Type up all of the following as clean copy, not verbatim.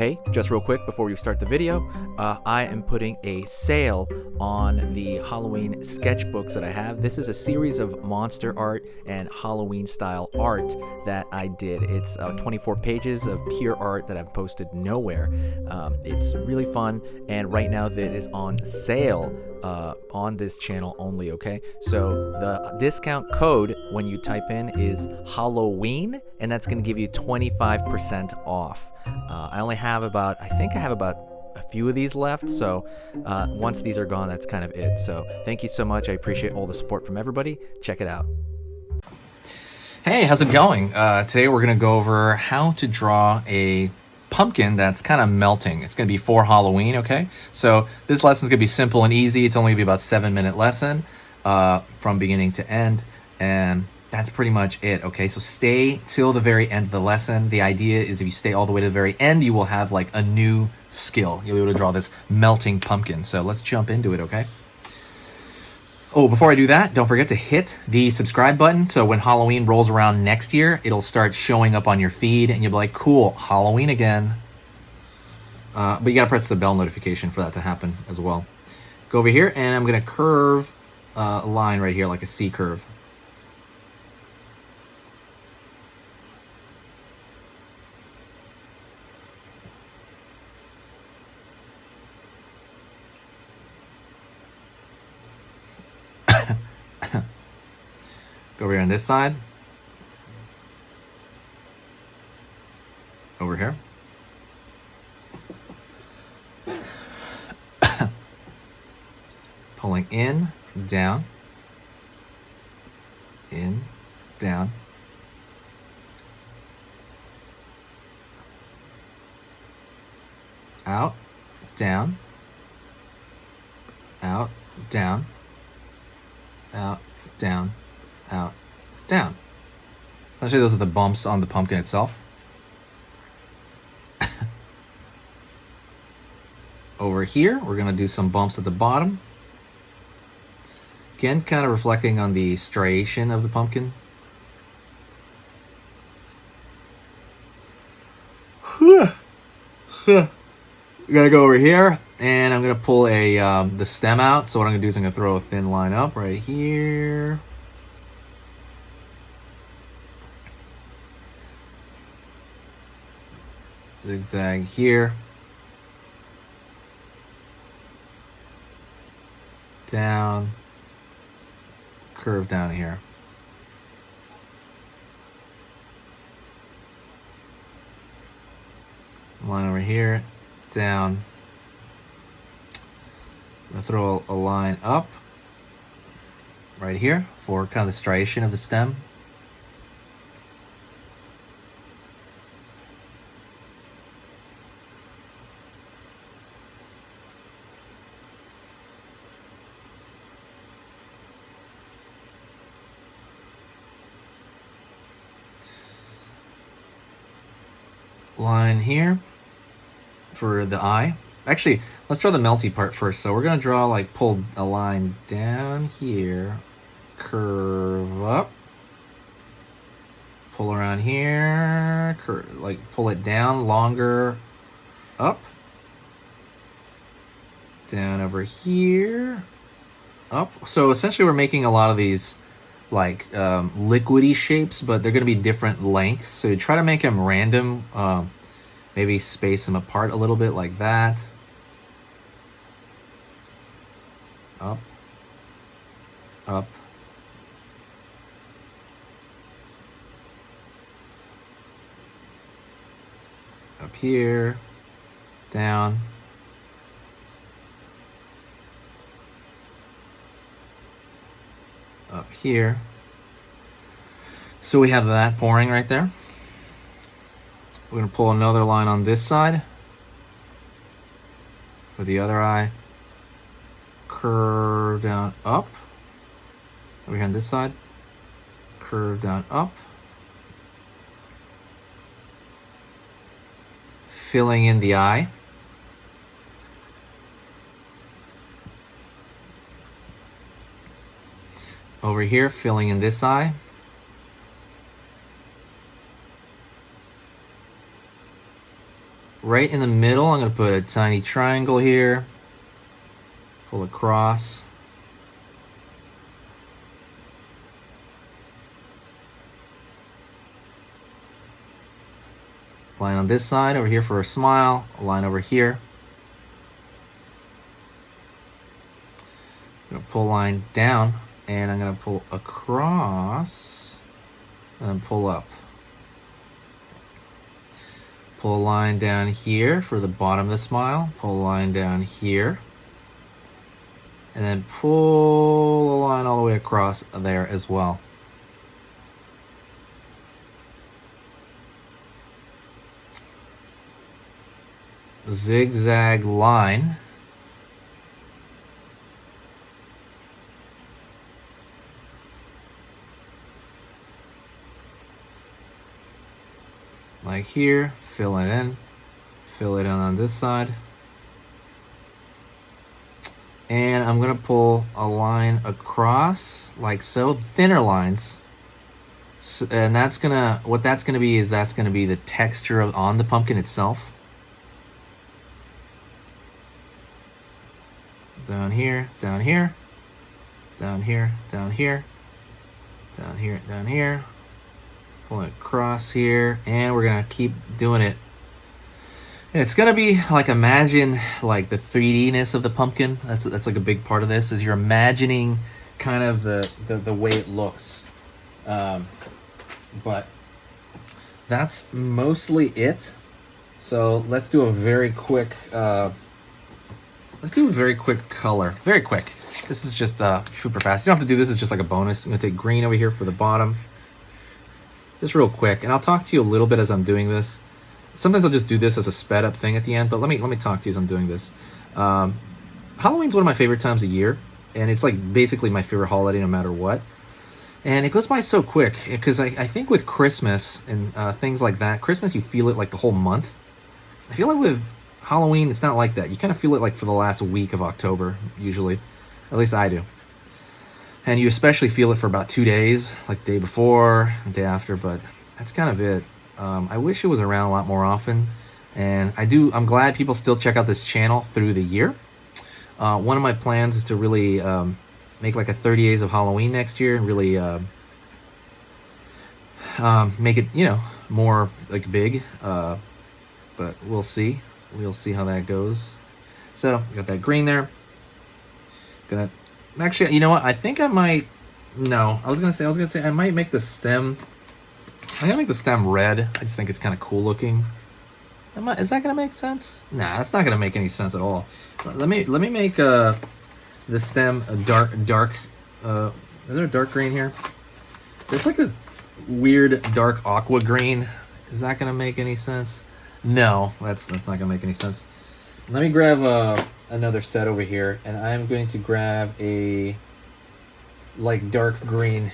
Hey, just real quick before we start the video, I am putting a sale on the Halloween sketchbooks that I have. This is a series of monster art and Halloween style art that I did. It's 24 pages of pure art that I've posted nowhere. It's really fun, and right now that is on sale on this channel only, okay? So the discount code when you type in is Halloween, and that's going to give you 25% off. I only have I think I have about a few of these left, so once these are gone, that's kind of it. So thank you so much. I appreciate all the support from everybody. Check it out. Hey, how's it going? Today we're going to go over how to draw a pumpkin that's kind of melting. It's going to be for Halloween, okay? So this lesson's going to be simple and easy. It's only going to be about 7-minute lesson from beginning to end, and that's pretty much it, okay? So stay till the very end of the lesson. The idea is if you stay all the way to the very end, you will have like a new skill. You'll be able to draw this melting pumpkin. So let's jump into it, okay? Oh, before I do that, don't forget to hit the subscribe button. So when Halloween rolls around next year, it'll start showing up on your feed and you'll be like, cool, Halloween again. But you gotta press the bell notification for that to happen as well. Go over here and I'm gonna curve a line right here, like a C curve. Go over here on this side. Over here. Pulling in, down, in, down. Out, down, out, down, out, down, out, down. Essentially, those are the bumps on the pumpkin itself. Over here, we're going to do some bumps at the bottom. Again, kind of reflecting on the striation of the pumpkin. I'm gonna go over here, and I'm gonna pull the stem out. So what I'm gonna do is I'm gonna throw a thin line up right here. Zigzag here. Down. Curve down here. Line over here. Down. I'm gonna throw a line up right here for kind of the striation of the stem. Line here for the eye. Actually, let's draw the melty part first. So we're gonna pull a line down here, curve up, pull around here, pull it down longer, up, down over here, up. So essentially we're making a lot of these liquidy shapes, but they're going to be different lengths. So you try to make them random, maybe space them apart a little bit like that. Up, up, up here, down, up here. So we have that pouring right there. We're going to pull another line on this side for the other eye. Curve down, up. Over here on this side. Curve down, up. Filling in the eye. Over here, filling in this eye. right in the middle, I'm going to put a tiny triangle here. Pull across. Line on this side over here for a smile. A line over here. I'm going to pull a line down, and I'm going to pull across and pull up. Pull a line down here for the bottom of the smile. Pull a line down here. And then pull a line all the way across there as well. Zigzag line. Like here, fill it in, fill it in on this side. And I'm gonna pull a line across like so, thinner lines. So, and that's gonna, what that's gonna be is that's gonna be the texture on the pumpkin itself. Down here, down here, down here, down here, down here, down here. Pull it across here, and we're gonna keep doing it. And it's gonna be like, imagine like the 3D-ness of the pumpkin. That's like a big part of this, is you're imagining kind of the way it looks. But that's mostly it. So let's do a very quick color. Very quick. This is just super fast. You don't have to do this, it's just like a bonus. I'm gonna take green over here for the bottom. Just real quick, and I'll talk to you a little bit as I'm doing this. Sometimes I'll just do this as a sped up thing at the end, but let me talk to you as I'm doing this. Halloween's one of my favorite times of year, and it's like basically my favorite holiday no matter what. And it goes by so quick, because I think with Christmas and things like that, Christmas you feel it like the whole month. I feel like with Halloween it's not like that. You kind of feel it like for the last week of October, usually. At least I do. And you especially feel it for about 2 days, like the day before, the day after, but that's kind of it. I wish it was around a lot more often, and I'm glad people still check out this channel through the year. One of my plans is to really make like a 30 days of Halloween next year, and really make it, more like big, but we'll see. We'll see how that goes. So, got that green there. Actually, you know what? I think I might. No, I was gonna say I might make the stem. I'm gonna make the stem red. I just think it's kind of cool looking. Is that gonna make sense? Nah, that's not gonna make any sense at all. Let me make the stem a dark. Is there a dark green here? It's like this weird dark aqua green. Is that gonna make any sense? No, that's not gonna make any sense. Let me grab another set over here, and I'm going to grab a like dark green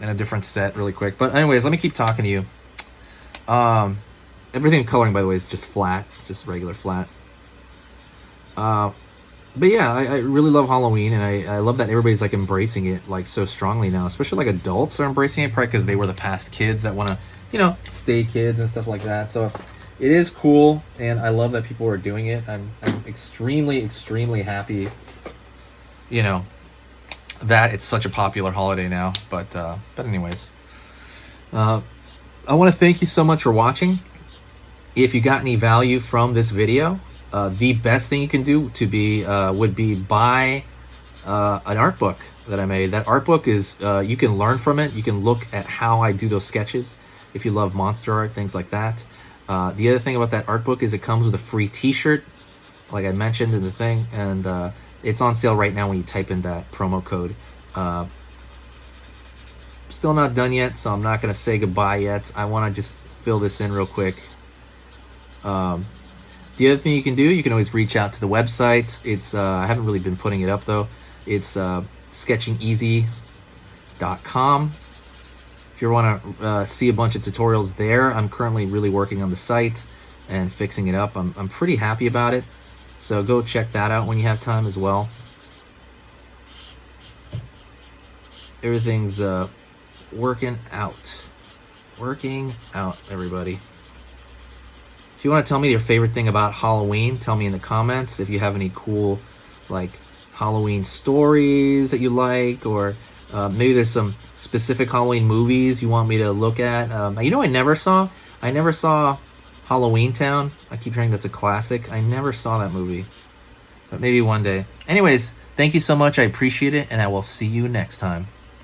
and a different set really quick. But anyways, let me keep talking to you. Everything coloring, by the way, is just flat. It's just regular flat. But yeah, I really love Halloween, and I love that everybody's like embracing it like so strongly now, especially like adults are embracing it, probably because they were the past kids that want to, stay kids and stuff like that. So it is cool, and I love that people are doing it. I'm extremely, extremely happy, that it's such a popular holiday now. But anyways, I want to thank you so much for watching. If you got any value from this video, the best thing you can do would be buy an art book that I made. That art book is, you can learn from it. You can look at how I do those sketches if you love monster art, things like that. The other thing about that art book is it comes with a free t-shirt, like I mentioned in the thing, and it's on sale right now when you type in that promo code. Still not done yet, so I'm not going to say goodbye yet. I want to just fill this in real quick. The other thing you can do, you can always reach out to the website. It's I haven't really been putting it up though. It's sketchingeasy.com. If you want to see a bunch of tutorials there, I'm currently really working on the site and fixing it up. I'm pretty happy about it, so go check that out when you have time as well. Everything's working out, everybody. If you want to tell me your favorite thing about Halloween, tell me in the comments. If you have any cool, like, Halloween stories that you like, or maybe there's some specific Halloween movies you want me to look at. You know, I never saw Halloween Town. I keep hearing that's a classic. I never saw that movie, but maybe one day. Anyways, thank you so much. I appreciate it, and I will see you next time.